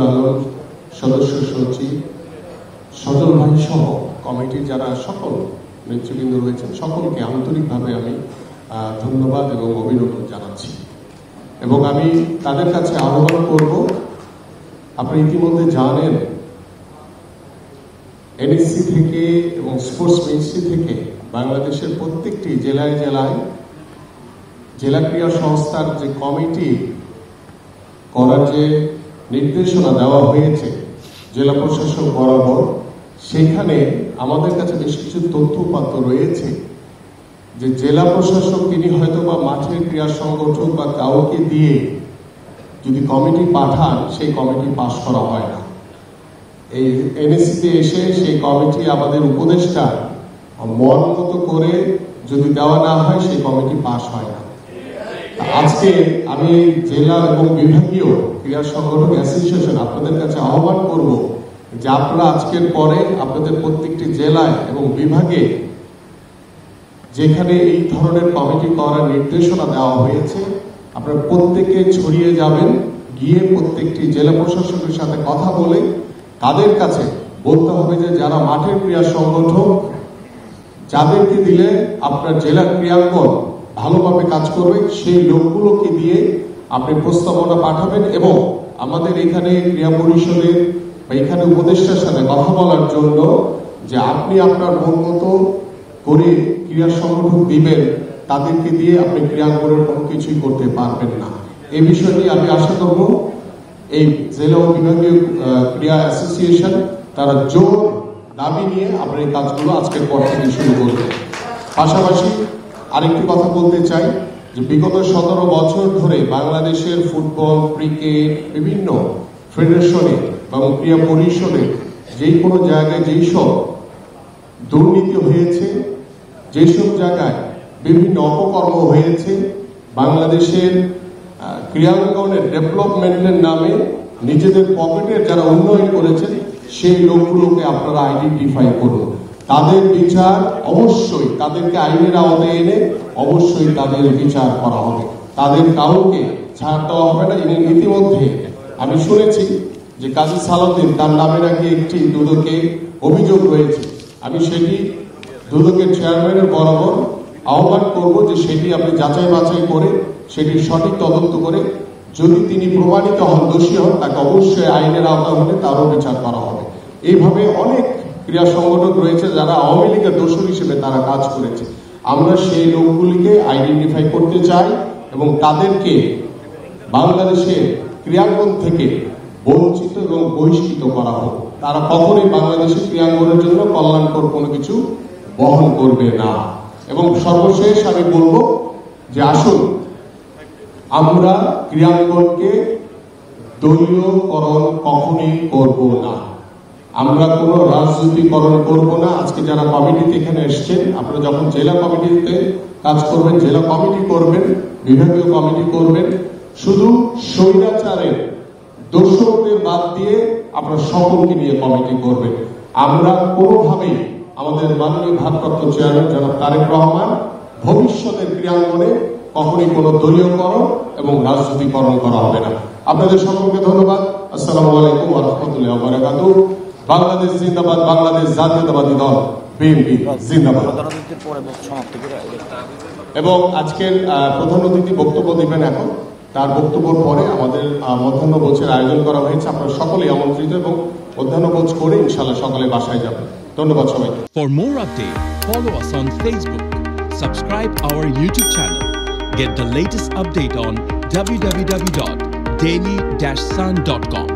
আলম, সদস্য সচিব, সজল ভাই সহ কমিটির যারা সকল নেতৃবৃন্দ রয়েছেন সকলকে আন্তরিকভাবে আমি ধন্যবাদ এবং অভিনন্দন জানাচ্ছি। এবং আমি তাদের কাছে আহ্বান করব, আপনি ইতিমধ্যে জানেন এনএসসি থেকে এবং স্পোর্টস মিনিস্ট্রি থেকে বাংলাদেশের প্রত্যেকটি জেলায় জেলায় জেলা ক্রীড়া সংস্থার যে কমিটি করার যে নির্দেশনা দেওয়া হয়েছে জেলা প্রশাসক বরাবর, সেখানে আমাদের কাছে বেশ কিছু তথ্যপাত্র রয়েছে যে জেলা প্রশাসক তিনি হয়তো বা মাঠের ক্রীড়া সংগঠন বা কাউকে দিয়ে যদি কমিটি পাঠান, সেই কমিটি পাশ করা হয় না। এই এনএসসিতে এসে সেই কমিটি আমাদের উপদেষ্টা মন মতো করে যদি দেওয়া না হয়, সেই কমিটি পাশ হয় না। আজকে আমি জেলা এবং বিভাগীয় ক্রীড়া সংগঠন অ্যাসোসিয়েশন আপনাদের কাছে আহ্বান করব যে আপনারা আজকের পরে আপনাদের প্রত্যেকটি জেলায় এবং বিভাগে যেখানে এই ধরনের কমিটি করার নির্দেশনা দেওয়া হয়েছে, আপনারা প্রত্যেকে ছড়িয়ে যাবেন, গিয়ে প্রত্যেকটি জেলা প্রশাসকের সাথে কথা বলে তাদের কাছে বলতে হবে যে যারা মাঠের ক্রীড়া সংগঠন, যাদেরকে দিলে আপনার জেলা ক্রীড়াঙ্গন ভালোভাবে কাজ করবে, সেই লোকগুলোকে দিয়ে আপনি প্রস্তাবনা পাঠাবেন এবং আমাদের এখানে ক্রীড়া পরিষদের বা এখানে উপদেষ্টার সাথে কথা বলার জন্য যে আপনি আপনার মন মতো করে ক্রীড়া সংগঠন দিবেন, তাদেরকে দিয়ে আপনি ক্রীড়াঙ্গনের কোনো কিছুই করতে পারবেন না। এই বিষয়টি আমি আশা করব এই জেলা ও বিভাগীয় ক্রীড়া অ্যাসোসিয়েশন তারা জোর দাবি নিয়ে আপনার এই কাজগুলো আজকের পর থেকে শুরু করবে। পাশাপাশি আরেকটি কথা বলতে চাই যে বিগত 17 বছর ধরে বাংলাদেশের ফুটবল, ক্রিকেট বিভিন্ন ফেডারেশনে এবং ক্রীড়া পরিষদে যেই কোনো জায়গায় যেই সব দুর্নীতি হয়েছে, যেসব জায়গায় বিভিন্ন অপকর্ম হয়েছে, বাংলাদেশের ক্রীড়াঙ্গনের ডেভেলপমেন্টের নামে নিজেদের পকেটের যারা উন্নয়ন করেছেন সেই লোকগুলোকে আপনারা আইডেন্টিফাই করুন। তাদের বিচার অবশ্যই, তাদেরকে আইনের আওতায় এনে অবশ্যই তাদের বিচার করা হবে, তাদের কাউকে ছাড় দেওয়া হবে না। ইতিমধ্যে আমি শুনেছি যে কাজী সালাউদ্দিন তার নামে নাকি একটি দুদকে অভিযোগ রয়েছে। আমি সেটি দুদকের চেয়ারম্যানের বরাবর আহ্বান করব যে সেটি আপনি যাচাই বাছাই করে সেটি সঠিক তদন্ত করে যদি তিনি প্রমাণিত হন, দোষী হন, তাকে অবশ্যই আইনের আওতা হলে তারও বিচার করা হবে। এইভাবে অনেক ক্রীড়া সংগঠন রয়েছে যারা আওয়ামী লীগের দোষর হিসেবে তারা কাজ করেছে। আমরা সেই লোকগুলিকে আইডেন্টিফাই করতে চাই এবং তাদেরকে বাংলাদেশের ক্রীড়াঙ্গন থেকে বঞ্চিত এবং বহিষ্কৃত করা হোক। তারা কখনোই বাংলাদেশের ক্রীড়াঙ্গনের জন্য কল্যাণকর কোনো কিছু বহন করবে না। এবং সর্বশেষ আমি বলবো যে আসুন আমরা ক্রীড়াঙ্গনকে দলীয়করণ কখনোই করব না, আমরা কোনো রাজনীতিকরণ করব না। আজকে যারা কমিটিতে এখানে এসছেন, আপনারা যখন জেলা কমিটিতে কাজ করবেন, জেলা কমিটি করবেন, বিভাগীয় কমিটি করবেন, শুধু স্বৈরাচারের দোষকদের বাদ দিয়ে আপনারা সকলকে নিয়ে কমিটি করবেন। আমরা কোনোভাবেই আমাদের মাননীয় ভারপ্রাপ্ত চেয়ারম্যান জনাব তারেক রহমান ভবিষ্যতের ক্রীড়াঙ্গনে কখনই কোনো দলীয়করণ এবং রাজনীতিকরণ করা হবে না। আপনাদের সকলকে ধন্যবাদ। আসসালামু আলাইকুম ওয়া রাহমাতুল্লাহি ওয়া বারাকাতুহু। বাংলাদেশ জিন্দাবাদ, বাংলাদেশ জাতীয়তাবাদী দল বিএনপি জিন্দাবাদ। এবং আজকের প্রধান অতিথি বক্তব্য দিবেন এখন। তার বক্তব্যের পরে আমাদের মধ্যাহ্নভোজের আয়োজন করা হয়েছে। আপনারা সকলেই আমন্ত্রিত এবং মধ্যাহ্নভোজ করে ইনশাআল্লাহ সকালে বাসায় যাবেন। ধন্যবাদ সবাইকে। For more updates, follow us on Facebook, subscribe our YouTube channel, get the latest update on www.daily-sun.com.